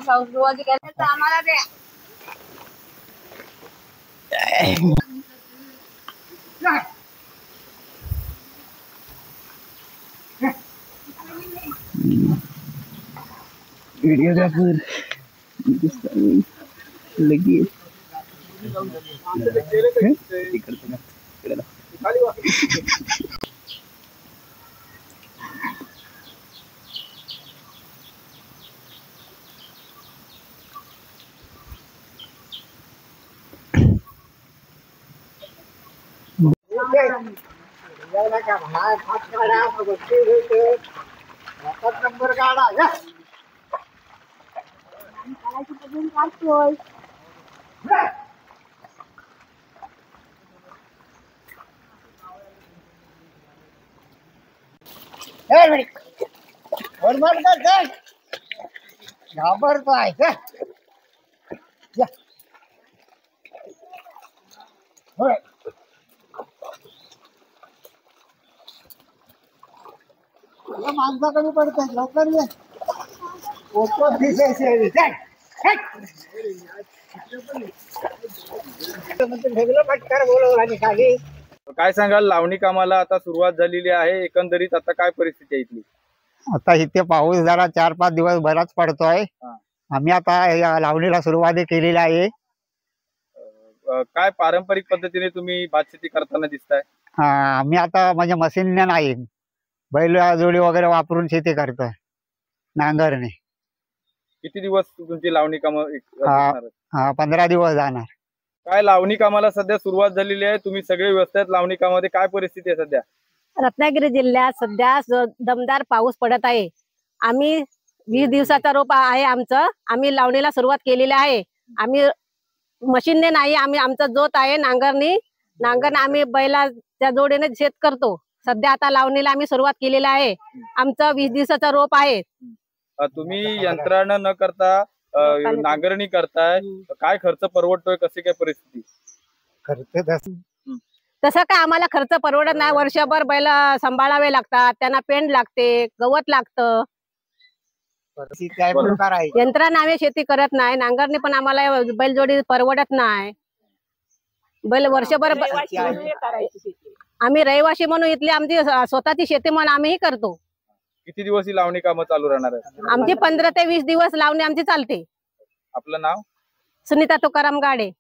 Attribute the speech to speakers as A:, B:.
A: सुरुवाती करायचं आम्हाला द्या.
B: वीडियोग्राफर लगेच
A: नंबर काढा घाबरतोय माणसा कमी पडत लवकर ये.
C: काय सांगाल, लावणी कामाला आता सुरुवात झालेली आहे, एकंदरीत आता काय परिस्थिती आहे इथली?
D: आता इथे पाऊस जरा 4-5 दिवस बराच पडतोय. आम्ही आता या लावणीला सुरुवात केलेली आहे.
C: काय पारंपरिक पद्धतीने तुम्ही भात शेती करताना दिसताय?
D: आम्ही आता म्हणजे मशीनने नाही, बैलजोडी वगैरे वापरून शेती करतोय, नांगरणे.
C: किती दिवस तुमची लावणी काम?
D: 15 दिवस जाणार.
C: काय लावणी कामाला सध्या सुरुवात झालेली आहे, तुम्ही सगळे व्यस्त आहेत लावणी कामामध्ये, काय परिस्थिती आहे सध्या?
E: रत्नागिरी जिल्ह्यात सध्या दमदार पाऊस पडत आहे. आम्ही 20 दिवसाचा रोप आहे आमचं. आम्ही लावणीला सुरुवात केलेली आहे. आम्ही मशीनने नाही, आम्ही आमचा जोत आहे नांगरणे आम्ही बैलाच्या जोडीने शेत करतो. सध्या आता लावणीला आम्ही सुरुवात केलेली आहे. आमचं 20 दिवसाचा रोप आहे.
C: तुम्ही यंत्रानं न करता नांगरणी करताय, काय खर्च परवडतोय, कशी काय परिस्थिती?
D: खर्च
E: तसं काय आम्हाला खर्च परवडत नाही. वर्षभर बैल सांभाळावे लागतात, त्यांना पेंड लागते, गवत लागतं. यंत्राने आम्ही शेती करत नाही. नांगरणी पण आम्हाला बैलजोडी परवडत नाही. बैल वर्षभर आम्ही रहिवासी म्हणून इथली आमची स्वतःची शेती म्हणून आम्हीही करतो.
C: किती दिवस ही लावणी कामं चालू राहणार आहे?
E: आमची 15 ते 20 दिवस लावणी आमची चालते.
C: आपलं नाव?
E: सुनीता तुकाराम गाडे.